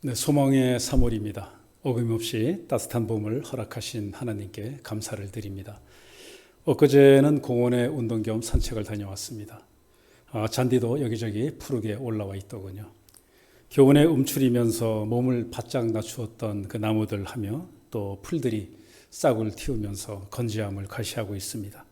네, 소망의 3월입니다. 어김없이 따뜻한 봄을 허락하신 하나님께 감사를 드립니다. 엊그제는 공원에 운동 겸 산책을 다녀왔습니다. 잔디도 여기저기 푸르게 올라와 있더군요. 겨우내 움츠리면서 몸을 바짝 낮추었던 그 나무들 하며 또 풀들이 싹을 틔우면서 건재함을 과시하고 있습니다.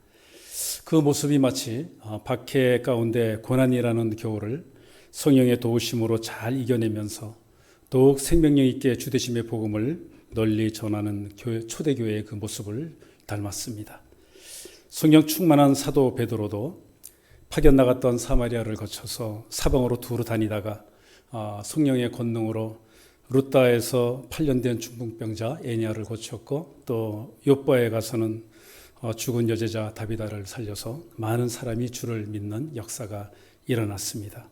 그 모습이 마치 박해 가운데 고난이라는 겨울을 성령의 도우심으로 잘 이겨내면서 더욱 생명력 있게 주되심의 복음을 널리 전하는 초대교회의 그 모습을 닮았습니다. 성령 충만한 사도 베드로도 파견 나갔던 사마리아를 거쳐서 사방으로 두루 다니다가 성령의 권능으로 루따에서 8년 된 중풍병자 에니아를 고쳤고 또 요바에 가서는 죽은 여제자 다비다를 살려서 많은 사람이 주를 믿는 역사가 일어났습니다.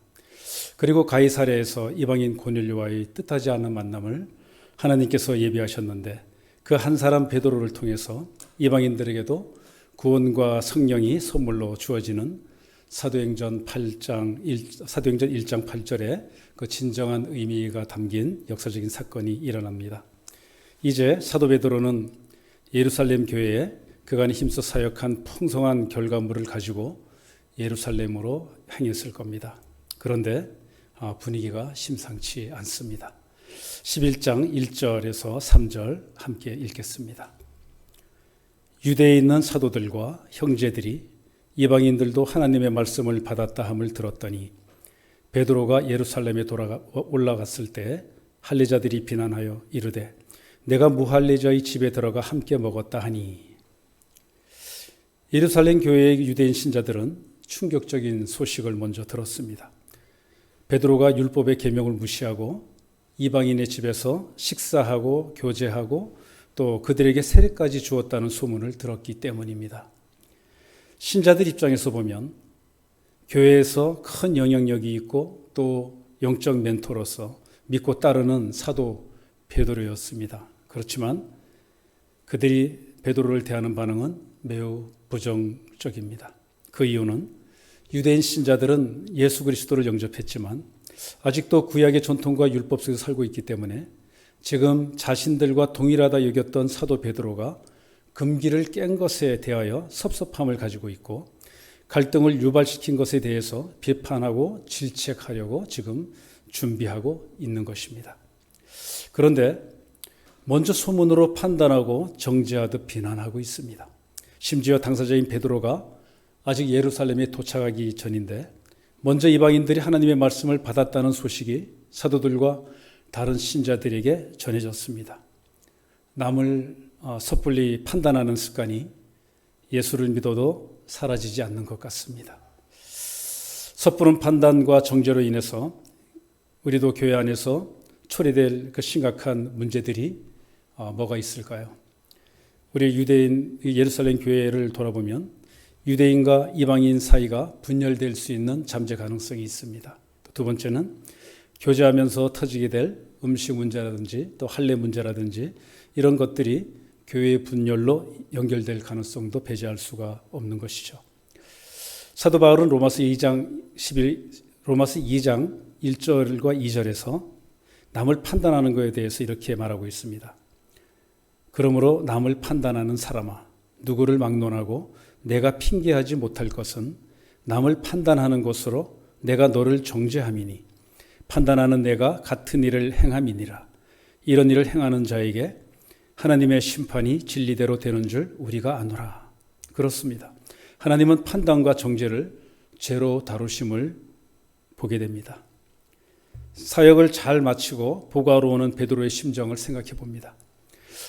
그리고 가이사랴에서 이방인 고넬료와의 뜻하지 않은 만남을 하나님께서 예비하셨는데 그 한 사람 베드로를 통해서 이방인들에게도 구원과 성령이 선물로 주어지는 사도행전 1장 8절에 그 진정한 의미가 담긴 역사적인 사건이 일어납니다. 이제 사도 베드로는 예루살렘 교회에 그간에 힘써 사역한 풍성한 결과물을 가지고 예루살렘으로 향했을 겁니다. 그런데 분위기가 심상치 않습니다. 11장 1절에서 3절 함께 읽겠습니다. 유대에 있는 사도들과 형제들이 이방인들도 하나님의 말씀을 받았다 함을 들었더니 베드로가 예루살렘에 올라갔을 때 할례자들이 비난하여 이르되 내가 무할례자의 집에 들어가 함께 먹었다 하니. 예루살렘 교회의 유대인 신자들은 충격적인 소식을 먼저 들었습니다. 베드로가 율법의 계명을 무시하고 이방인의 집에서 식사하고 교제하고 또 그들에게 세례까지 주었다는 소문을 들었기 때문입니다. 신자들 입장에서 보면 교회에서 큰 영향력이 있고 또 영적 멘토로서 믿고 따르는 사도 베드로였습니다. 그렇지만 그들이 베드로를 대하는 반응은 매우 부정적입니다. 그 이유는 유대인 신자들은 예수 그리스도를 영접했지만 아직도 구약의 전통과 율법 속에서 살고 있기 때문에 지금 자신들과 동일하다 여겼던 사도 베드로가 금기를 깬 것에 대하여 섭섭함을 가지고 있고 갈등을 유발시킨 것에 대해서 비판하고 질책하려고 지금 준비하고 있는 것입니다. 그런데 먼저 소문으로 판단하고 정죄하듯 비난하고 있습니다. 심지어 당사자인 베드로가 아직 예루살렘에 도착하기 전인데 먼저 이방인들이 하나님의 말씀을 받았다는 소식이 사도들과 다른 신자들에게 전해졌습니다. 남을 섣불리 판단하는 습관이 예수를 믿어도 사라지지 않는 것 같습니다. 섣부른 판단과 정죄로 인해서 우리도 교회 안에서 초래될 그 심각한 문제들이 뭐가 있을까요? 우리 유대인 예루살렘 교회를 돌아보면 유대인과 이방인 사이가 분열될 수 있는 잠재 가능성이 있습니다. 두 번째는 교제하면서 터지게 될 음식 문제라든지 또 할례 문제라든지 이런 것들이 교회의 분열로 연결될 가능성도 배제할 수가 없는 것이죠. 사도 바울은 로마서 2장 1절과 2절에서 남을 판단하는 것에 대해서 이렇게 말하고 있습니다. 그러므로 남을 판단하는 사람아, 누구를 막론하고 내가 핑계하지 못할 것은 남을 판단하는 것으로 내가 너를 정죄함이니 판단하는 내가 같은 일을 행함이니라. 이런 일을 행하는 자에게 하나님의 심판이 진리대로 되는 줄 우리가 아노라. 그렇습니다. 하나님은 판단과 정죄를 죄로 다루심을 보게 됩니다. 사역을 잘 마치고 보고하러 오는 베드로의 심정을 생각해 봅니다.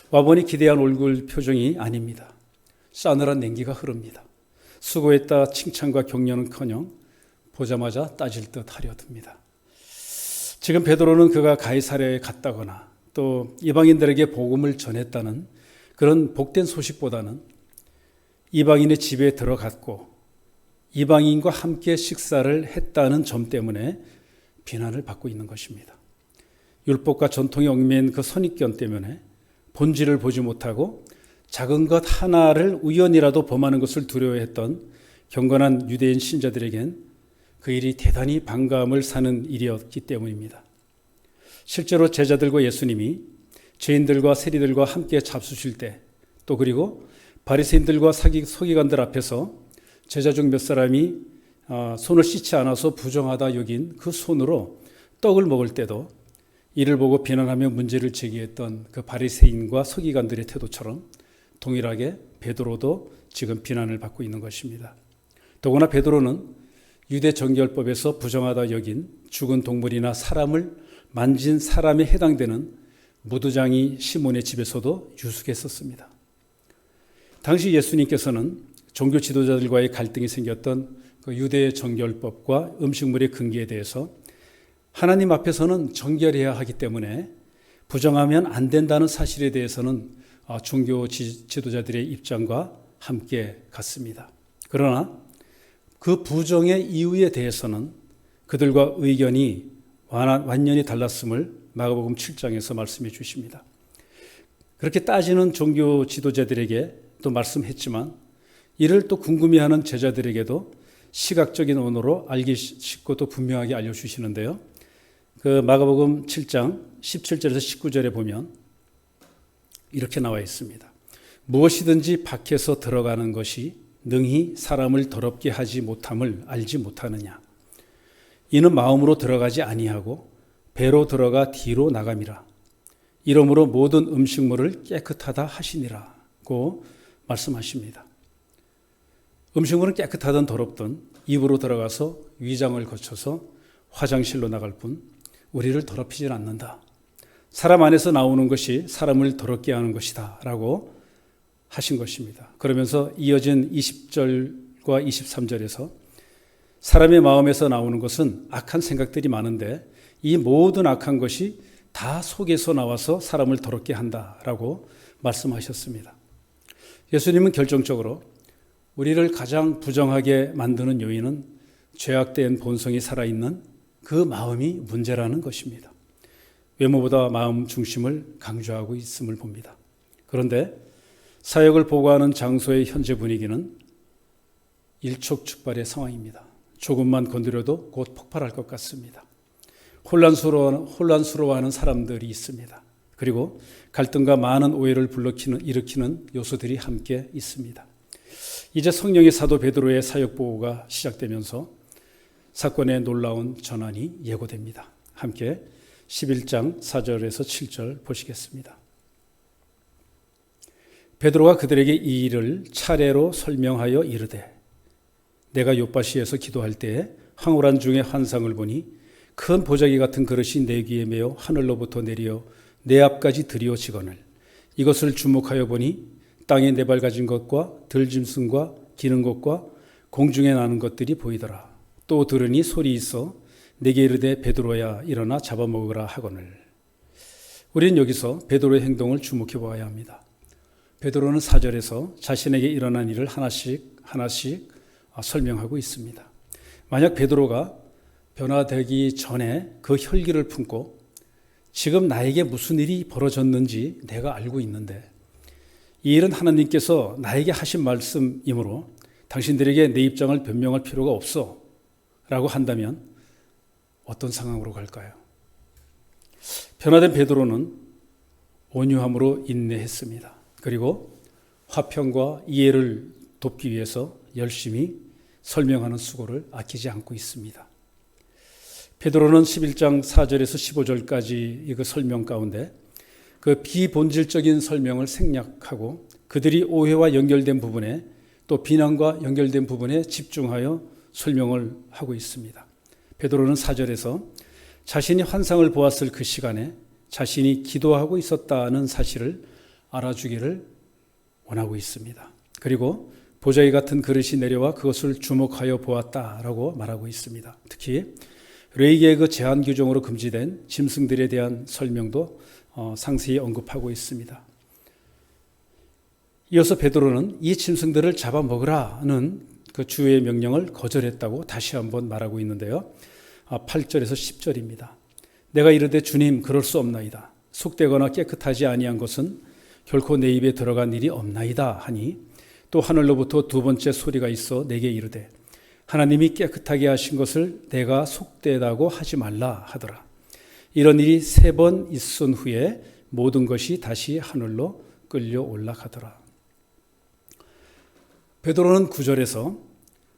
와보니 기대한 얼굴 표정이 아닙니다. 싸늘한 냉기가 흐릅니다. 수고했다 칭찬과 격려는커녕 보자마자 따질 듯 하려 듭니다. 지금 베드로는 그가 가이사랴에 갔다거나 또 이방인들에게 복음을 전했다는 그런 복된 소식보다는 이방인의 집에 들어갔고 이방인과 함께 식사를 했다는 점 때문에 비난을 받고 있는 것입니다. 율법과 전통에 얽매인 그 선입견 때문에 본질을 보지 못하고 작은 것 하나를 우연이라도 범하는 것을 두려워했던 경건한 유대인 신자들에겐 그 일이 대단히 반감을 사는 일이었기 때문입니다. 실제로 제자들과 예수님이 죄인들과 세리들과 함께 잡수실 때, 또 그리고 바리새인들과 서기관들 앞에서 제자 중 몇 사람이 손을 씻지 않아서 부정하다 여긴 그 손으로 떡을 먹을 때도 이를 보고 비난하며 문제를 제기했던 그 바리새인과 서기관들의 태도처럼 동일하게 베드로도 지금 비난을 받고 있는 것입니다. 더구나 베드로는 유대 정결법에서 부정하다 여긴 죽은 동물이나 사람을 만진 사람에 해당되는 무두장이 시몬의 집에서도 유숙했었습니다. 당시 예수님께서는 종교 지도자들과의 갈등이 생겼던 그 유대의 정결법과 음식물의 금기에 대해서 하나님 앞에서는 정결해야 하기 때문에 부정하면 안 된다는 사실에 대해서는 종교 지도자들의 입장과 함께 갔습니다. 그러나 그 부정의 이유에 대해서는 그들과 의견이 완전히 달랐음을 마가복음 7장에서 말씀해 주십니다. 그렇게 따지는 종교 지도자들에게 또 말씀했지만 이를 또 궁금해하는 제자들에게도 시각적인 언어로 알기 쉽고 또 분명하게 알려주시는데요. 그 마가복음 7장 17절에서 19절에 보면 이렇게 나와 있습니다. 무엇이든지 밖에서 들어가는 것이 능히 사람을 더럽게 하지 못함을 알지 못하느냐. 이는 마음으로 들어가지 아니하고 배로 들어가 뒤로 나감이라. 이러므로 모든 음식물을 깨끗하다 하시니라고 말씀하십니다. 음식물은 깨끗하든 더럽든 입으로 들어가서 위장을 거쳐서 화장실로 나갈 뿐 우리를 더럽히질 않는다. 사람 안에서 나오는 것이 사람을 더럽게 하는 것이다 라고 하신 것입니다. 그러면서 이어진 20절과 23절에서 사람의 마음에서 나오는 것은 악한 생각들이 많은데 이 모든 악한 것이 다 속에서 나와서 사람을 더럽게 한다라고 말씀하셨습니다. 예수님은 결정적으로 우리를 가장 부정하게 만드는 요인은 죄악된 본성이 살아있는 그 마음이 문제라는 것입니다. 외모보다 마음 중심을 강조하고 있음을 봅니다. 그런데 사역을 보고하는 장소의 현재 분위기는 일촉즉발의 상황입니다. 조금만 건드려도 곧 폭발할 것 같습니다. 혼란스러워하는 사람들이 있습니다. 그리고 갈등과 많은 오해를 일으키는 요소들이 함께 있습니다. 이제 성령의 사도 베드로의 사역 보고가 시작되면서 사건의 놀라운 전환이 예고됩니다. 함께 11장 4절에서 7절 보시겠습니다. 베드로가 그들에게 이 일을 차례로 설명하여 이르되 내가 요파시에서 기도할 때에 황홀한 중에 환상을 보니 큰 보자기 같은 그릇이 내 귀에 매어 하늘로부터 내려 내 앞까지 들이어지거늘 이것을 주목하여 보니 땅에 네발가진 것과 들짐승과 기는 것과 공중에 나는 것들이 보이더라. 또 들으니 소리 있어 내게 이르되 베드로야 일어나 잡아먹으라 하거늘. 우리는 여기서 베드로의 행동을 주목해 보아야 합니다. 베드로는 4절에서 자신에게 일어난 일을 하나씩 설명하고 있습니다. 만약 베드로가 변화되기 전에 그 혈기를 품고 지금 나에게 무슨 일이 벌어졌는지 내가 알고 있는데 이 일은 하나님께서 나에게 하신 말씀이므로 당신들에게 내 입장을 변명할 필요가 없어 라고 한다면 어떤 상황으로 갈까요? 변화된 베드로는 온유함으로 인내했습니다. 그리고 화평과 이해를 돕기 위해서 열심히 설명하는 수고를 아끼지 않고 있습니다. 베드로는 11장 4절에서 15절까지 이 설명 가운데 그 비본질적인 설명을 생략하고 그들이 오해와 연결된 부분에 또 비난과 연결된 부분에 집중하여 설명을 하고 있습니다. 베드로는 4절에서 자신이 환상을 보았을 그 시간에 자신이 기도하고 있었다는 사실을 알아주기를 원하고 있습니다. 그리고 보자기 같은 그릇이 내려와 그것을 주목하여 보았다라고 말하고 있습니다. 특히 레위기의 그 제한 규정으로 금지된 짐승들에 대한 설명도 상세히 언급하고 있습니다. 이어서 베드로는 이 짐승들을 잡아먹으라는 그 주의 명령을 거절했다고 다시 한번 말하고 있는데요. 8절에서 10절입니다. 내가 이르되 주님 그럴 수 없나이다. 속되거나 깨끗하지 아니한 것은 결코 내 입에 들어간 일이 없나이다 하니 또 하늘로부터 두 번째 소리가 있어 내게 이르되 하나님이 깨끗하게 하신 것을 내가 속되다고 하지 말라 하더라. 이런 일이 3번 있은 후에 모든 것이 다시 하늘로 끌려 올라가더라. 베드로는 9절에서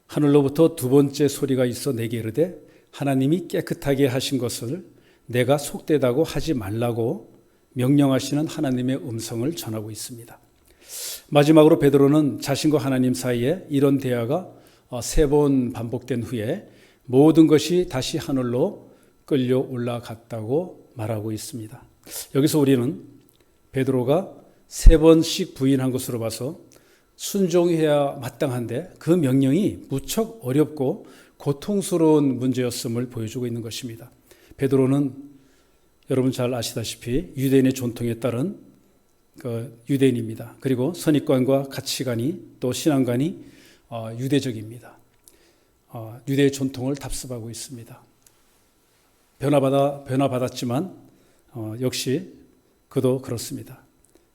하늘로부터 2번째 소리가 있어 내게 이르되 하나님이 깨끗하게 하신 것을 내가 속되다고 하지 말라고 명령하시는 하나님의 음성을 전하고 있습니다. 마지막으로 베드로는 자신과 하나님 사이에 이런 대화가 3번 반복된 후에 모든 것이 다시 하늘로 끌려 올라갔다고 말하고 있습니다. 여기서 우리는 베드로가 3번씩 부인한 것으로 봐서 순종해야 마땅한데 그 명령이 무척 어렵고 고통스러운 문제였음을 보여주고 있는 것입니다. 베드로는 여러분 잘 아시다시피 유대인의 전통에 따른 유대인입니다. 그리고 선입관과 가치관이 또 신앙관이 유대적입니다. 유대의 전통을 답습하고 있습니다. 변화받았지만 역시 그도 그렇습니다.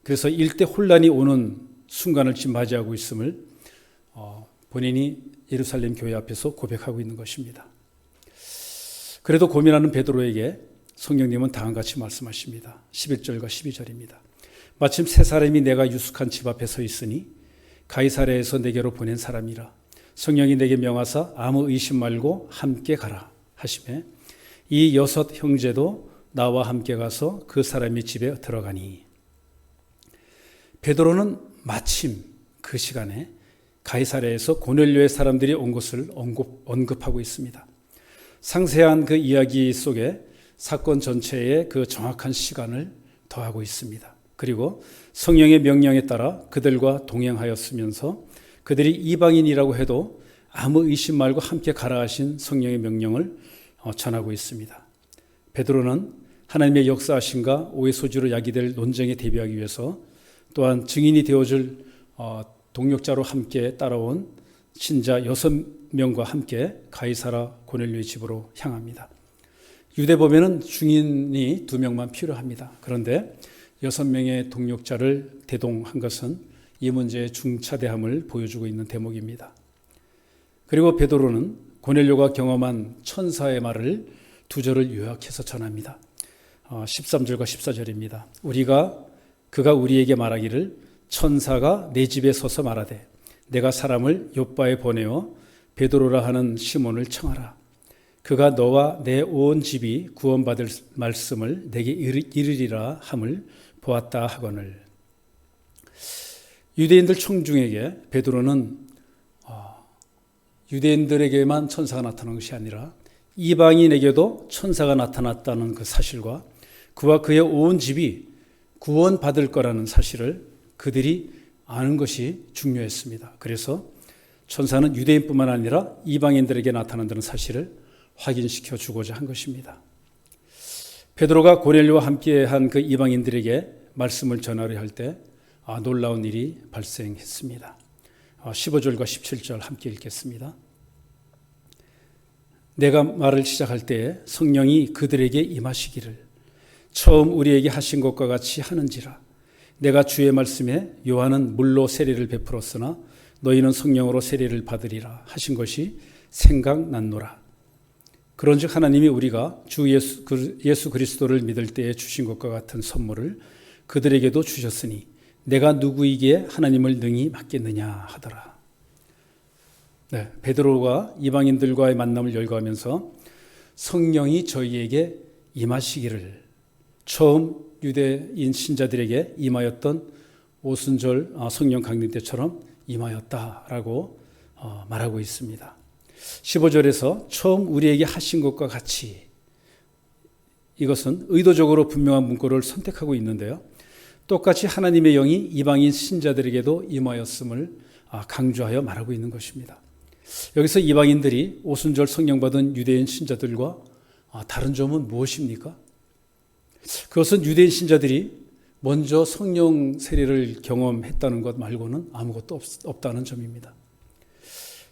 그래서 일대 혼란이 오는 순간을 지금 맞이하고 있음을 본인이 예루살렘 교회 앞에서 고백하고 있는 것입니다. 그래도 고민하는 베드로에게 성령님은 다음과 같이 말씀하십니다. 11절과 12절입니다. 마침 3사람이 내가 유숙한 집 앞에 서 있으니 가이사랴에서 내게로 보낸 사람이라. 성령이 내게 명하사 아무 의심 말고 함께 가라 하시매 이 6 형제도 나와 함께 가서 그 사람의 집에 들어가니. 베드로는 마침 그 시간에 가이사랴에서 고넬료의 사람들이 온 것을 언급하고 있습니다. 상세한 그 이야기 속에 사건 전체의 그 정확한 시간을 더하고 있습니다. 그리고 성령의 명령에 따라 그들과 동행하였으면서 그들이 이방인이라고 해도 아무 의심 말고 함께 가라 하신 성령의 명령을 전하고 있습니다. 베드로는 하나님의 역사하심과 오해 소지로 야기될 논쟁에 대비하기 위해서 또한 증인이 되어줄 동력자로 함께 따라온 신자 6명과 함께 가이사라 고넬료의 집으로 향합니다. 유대법에는 증인이 2명만 필요합니다. 그런데 6명의 동력자를 대동한 것은 이 문제의 중차대함을 보여주고 있는 대목입니다. 그리고 베드로는 고넬료가 경험한 천사의 말을 2절을 요약해서 전합니다. 13절과 14절입니다. 그가 우리에게 말하기를 천사가 내 집에 서서 말하되 내가 사람을 욥바에 보내어 베드로라 하는 시몬을 청하라. 그가 너와 내 온 집이 구원받을 말씀을 내게 이르리라 함을 보았다 하거늘. 유대인들 청중에게 베드로는 유대인들에게만 천사가 나타난 것이 아니라 이방인에게도 천사가 나타났다는 그 사실과 그와 그의 온 집이 구원받을 거라는 사실을 그들이 아는 것이 중요했습니다. 그래서 천사는 유대인뿐만 아니라 이방인들에게 나타난다는 사실을 확인시켜 주고자 한 것입니다. 베드로가 고넬료와 함께한 그 이방인들에게 말씀을 전하려 할 때 놀라운 일이 발생했습니다. 15절과 17절 함께 읽겠습니다. 내가 말을 시작할 때에 성령이 그들에게 임하시기를 처음 우리에게 하신 것과 같이 하는지라. 내가 주의 말씀에 요한은 물로 세례를 베풀었으나 너희는 성령으로 세례를 받으리라 하신 것이 생각났노라. 그런즉 하나님이 우리가 주 예수 그리스도를 믿을 때에 주신 것과 같은 선물을 그들에게도 주셨으니 내가 누구이기에 하나님을 능히 맡겠느냐 하더라. 네, 베드로가 이방인들과의 만남을 열거하면서 성령이 저희에게 임하시기를 처음 유대인 신자들에게 임하였던 오순절 성령 강림 때처럼 임하였다라고 말하고 있습니다. 15절에서 처음 우리에게 하신 것과 같이, 이것은 의도적으로 분명한 문구를 선택하고 있는데요. 똑같이 하나님의 영이 이방인 신자들에게도 임하였음을 강조하여 말하고 있는 것입니다. 여기서 이방인들이 오순절 성령 받은 유대인 신자들과 다른 점은 무엇입니까? 그것은 유대인 신자들이 먼저 성령 세례를 경험했다는 것 말고는 아무것도 없다는 점입니다.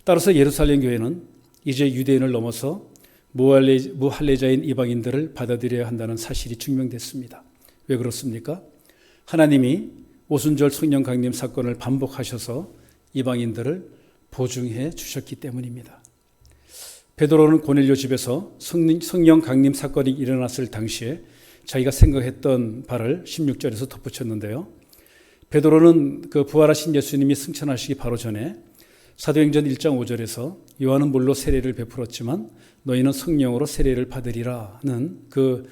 따라서 예루살렘 교회는 이제 유대인을 넘어서 무할례자인 이방인들을 받아들여야 한다는 사실이 증명됐습니다. 왜 그렇습니까? 하나님이 오순절 성령 강림 사건을 반복하셔서 이방인들을 보증해 주셨기 때문입니다. 베드로는 고넬료 집에서 성령 강림 사건이 일어났을 당시에 자기가 생각했던 바를 16절에서 덧붙였는데요. 베드로는 그 부활하신 예수님이 승천하시기 바로 전에 사도행전 1장 5절에서 요한은 물로 세례를 베풀었지만 너희는 성령으로 세례를 받으리라는 그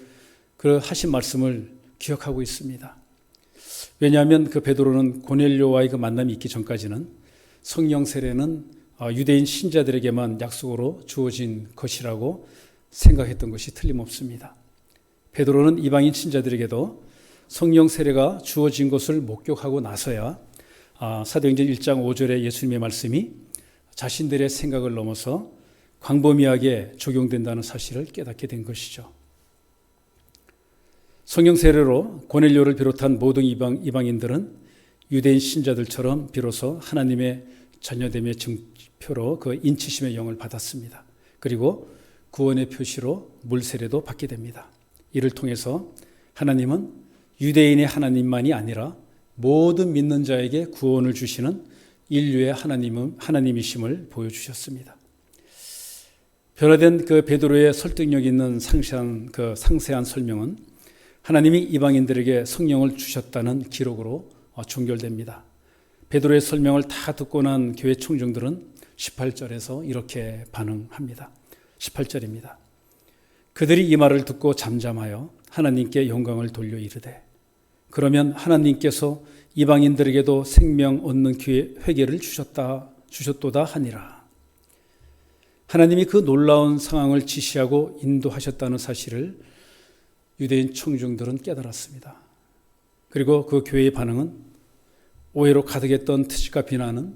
하신 말씀을 기억하고 있습니다. 왜냐하면 그 베드로는 고넬료와의 그 만남이 있기 전까지는 성령 세례는 유대인 신자들에게만 약속으로 주어진 것이라고 생각했던 것이 틀림없습니다. 베드로는 이방인 신자들에게도 성령 세례가 주어진 것을 목격하고 나서야 사도행전 1장 5절의 예수님의 말씀이 자신들의 생각을 넘어서 광범위하게 적용된다는 사실을 깨닫게 된 것이죠. 성령 세례로 고넬료를 비롯한 모든 이방인들은 유대인 신자들처럼 비로소 하나님의 자녀됨의 증표로 그 인치심의 영을 받았습니다. 그리고 구원의 표시로 물 세례도 받게 됩니다. 이를 통해서 하나님은 유대인의 하나님만이 아니라 모든 믿는 자에게 구원을 주시는 인류의 하나님이심을 보여주셨습니다. 변화된 그 베드로의 설득력 있는 상세한 설명은 하나님이 이방인들에게 성령을 주셨다는 기록으로 종결됩니다. 베드로의 설명을 다 듣고 난 교회 총정들은 18절에서 이렇게 반응합니다. 18절입니다. 그들이 이 말을 듣고 잠잠하여 하나님께 영광을 돌려 이르되 그러면 하나님께서 이방인들에게도 생명 얻는 회개를 주셨도다 하니라. 하나님이 그 놀라운 상황을 지시하고 인도하셨다는 사실을 유대인 청중들은 깨달았습니다. 그리고 그 교회의 반응은 오해로 가득했던 트집과 비난은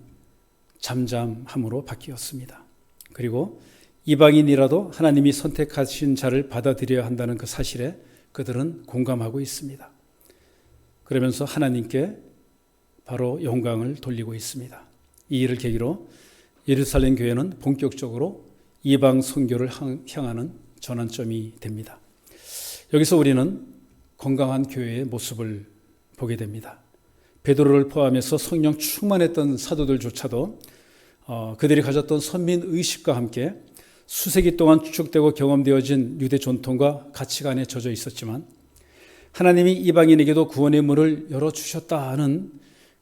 잠잠함으로 바뀌었습니다. 그리고 이방인이라도 하나님이 선택하신 자를 받아들여야 한다는 그 사실에 그들은 공감하고 있습니다. 그러면서 하나님께 바로 영광을 돌리고 있습니다. 이 일을 계기로 예루살렘 교회는 본격적으로 이방 선교를 향하는 전환점이 됩니다. 여기서 우리는 건강한 교회의 모습을 보게 됩니다. 베드로를 포함해서 성령 충만했던 사도들조차도 그들이 가졌던 선민의식과 함께 수세기 동안 추측되고 경험되어진 유대 전통과 가치관에 젖어 있었지만 하나님이 이방인에게도 구원의 문을 열어주셨다는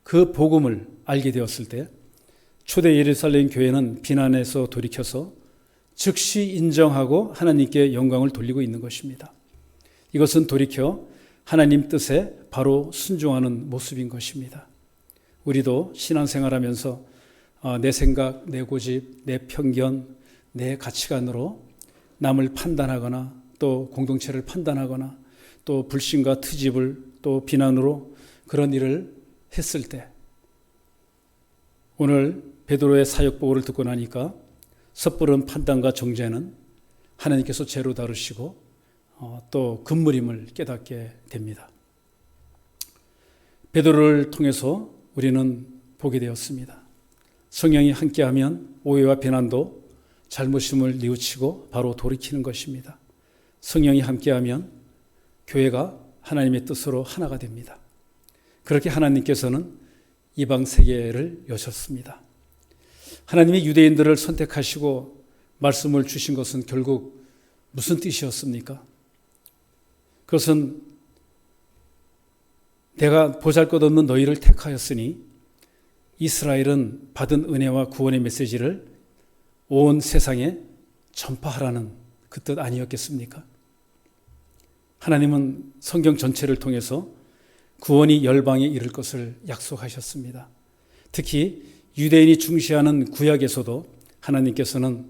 그 복음을 알게 되었을 때 초대 예루살렘 교회는 비난에서 돌이켜서 즉시 인정하고 하나님께 영광을 돌리고 있는 것입니다. 이것은 돌이켜 하나님 뜻에 바로 순종하는 모습인 것입니다. 우리도 신앙생활하면서 내 생각, 내 고집, 내 편견, 내 가치관으로 남을 판단하거나 또 공동체를 판단하거나 또 불신과 트집을 또 비난으로 그런 일을 했을 때 오늘 베드로의 사역보고를 듣고 나니까 섣부른 판단과 정죄는 하나님께서 죄로 다루시고 또 금물임을 깨닫게 됩니다. 베드로를 통해서 우리는 보게 되었습니다. 성령이 함께하면 오해와 비난도 잘못임을 뉘우치고 바로 돌이키는 것입니다. 성령이 함께하면 교회가 하나님의 뜻으로 하나가 됩니다. 그렇게 하나님께서는 이방 세계를 여셨습니다. 하나님이 유대인들을 선택하시고 말씀을 주신 것은 결국 무슨 뜻이었습니까? 그것은 내가 보잘것없는 너희를 택하였으니 이스라엘은 받은 은혜와 구원의 메시지를 온 세상에 전파하라는 그 뜻 아니었겠습니까? 하나님은 성경 전체를 통해서 구원이 열방에 이를 것을 약속하셨습니다. 특히 유대인이 중시하는 구약에서도 하나님께서는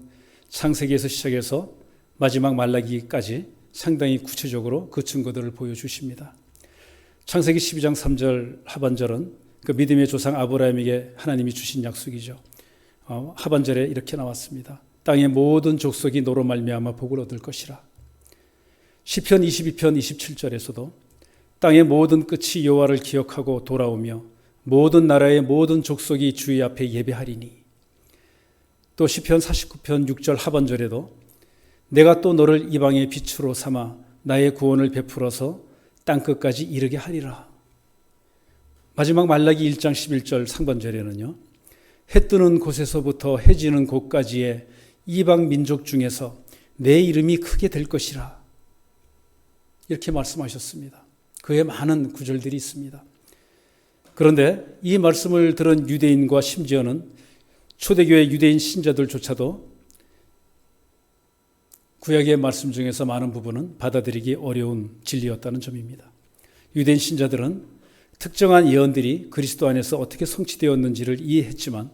창세기에서 시작해서 마지막 말라기까지 상당히 구체적으로 그 증거들을 보여주십니다. 창세기 12장 3절 하반절은 그 믿음의 조상 아브라함에게 하나님이 주신 약속이죠. 하반절에 이렇게 나왔습니다. 땅의 모든 족속이 너로 말미암아 복을 얻을 것이라. 시편 22편 27절에서도 땅의 모든 끝이 여호와를 기억하고 돌아오며 모든 나라의 모든 족속이 주의 앞에 예배하리니. 또 시편 49편 6절 하반절에도 내가 또 너를 이방의 빛으로 삼아 나의 구원을 베풀어서 땅끝까지 이르게 하리라. 마지막 말라기 1장 11절 상반절에는요. 해 뜨는 곳에서부터 해 지는 곳까지의 이방 민족 중에서 내 이름이 크게 될 것이라. 이렇게 말씀하셨습니다. 그에 많은 구절들이 있습니다. 그런데 이 말씀을 들은 유대인과 심지어는 초대교회 유대인 신자들조차도 구약의 말씀 중에서 많은 부분은 받아들이기 어려운 진리였다는 점입니다. 유대인 신자들은 특정한 예언들이 그리스도 안에서 어떻게 성취되었는지를 이해했지만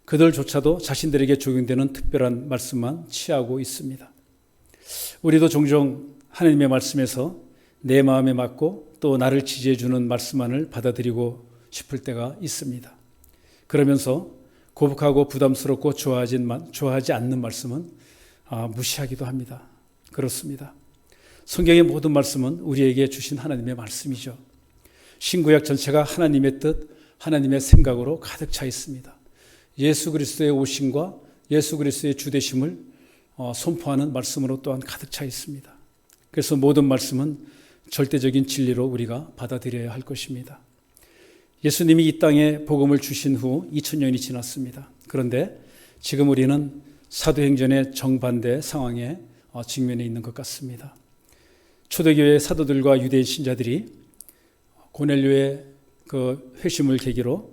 그들조차도 자신들에게 적용되는 특별한 말씀만 취하고 있습니다. 우리도 종종 하나님의 말씀에서 내 마음에 맞고 또 나를 지지해 주는 말씀만을 받아들이고 싶을 때가 있습니다. 그러면서 고북하고 부담스럽고 좋아하지 않는 말씀은 무시하기도 합니다. 그렇습니다. 성경의 모든 말씀은 우리에게 주신 하나님의 말씀이죠. 신구약 전체가 하나님의 뜻, 하나님의 생각으로 가득 차 있습니다. 예수 그리스도의 오심과 예수 그리스도의 주되심을 선포하는 말씀으로 또한 가득 차 있습니다. 그래서 모든 말씀은 절대적인 진리로 우리가 받아들여야 할 것입니다. 예수님이 이 땅에 복음을 주신 후 2000년이 지났습니다. 그런데 지금 우리는 사도행전의 정반대 상황에 직면해 있는 것 같습니다. 초대교회 사도들과 유대인 신자들이 고넬료의 그 회심을 계기로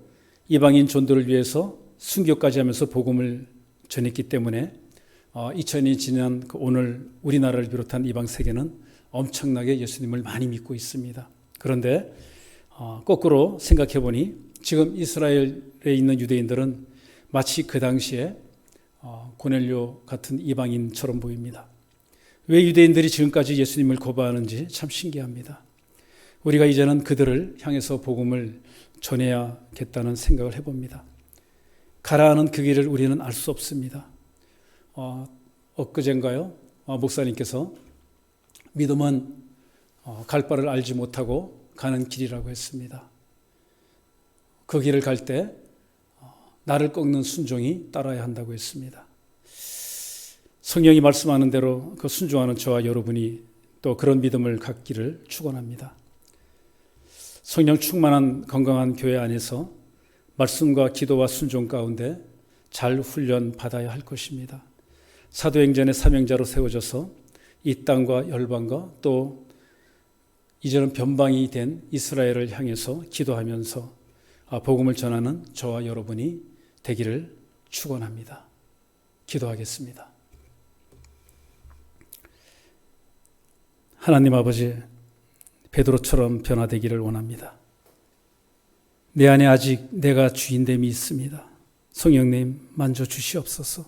이방인 전도를 위해서 순교까지 하면서 복음을 전했기 때문에 2000년이 지난 오늘 우리나라를 비롯한 이방 세계는 엄청나게 예수님을 많이 믿고 있습니다. 그런데 거꾸로 생각해 보니 지금 이스라엘에 있는 유대인들은 마치 그 당시에 고넬료 같은 이방인처럼 보입니다. 왜 유대인들이 지금까지 예수님을 거부하는지 참 신기합니다. 우리가 이제는 그들을 향해서 복음을 전해야겠다는 생각을 해봅니다. 가라앉은 그 길을 우리는 알 수 없습니다. 엊그젠가요? 목사님께서 믿음은 갈 바를 알지 못하고 가는 길이라고 했습니다. 그 길을 갈 때 나를 꺾는 순종이 따라야 한다고 했습니다. 성경이 말씀하는 대로 그 순종하는 저와 여러분이 또 그런 믿음을 갖기를 축원합니다. 성령 충만한 건강한 교회 안에서 말씀과 기도와 순종 가운데 잘 훈련 받아야 할 것입니다. 사도행전의 사명자로 세워져서 이 땅과 열방과 또 이제는 변방이 된 이스라엘을 향해서 기도하면서 복음을 전하는 저와 여러분이 되기를 축원합니다. 기도하겠습니다. 하나님 아버지, 베드로처럼 변화되기를 원합니다. 내 안에 아직 내가 주인됨이 있습니다. 성령님 만져 주시옵소서.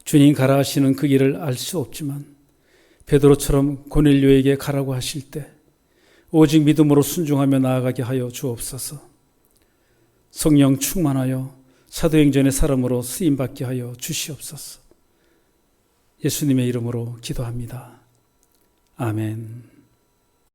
주님 가라 하시는 그 길을 알 수 없지만 베드로처럼 고넬료에게 가라고 하실 때 오직 믿음으로 순종하며 나아가게 하여 주옵소서. 성령 충만하여 사도행전의 사람으로 쓰임받게 하여 주시옵소서. 예수님의 이름으로 기도합니다. 아멘.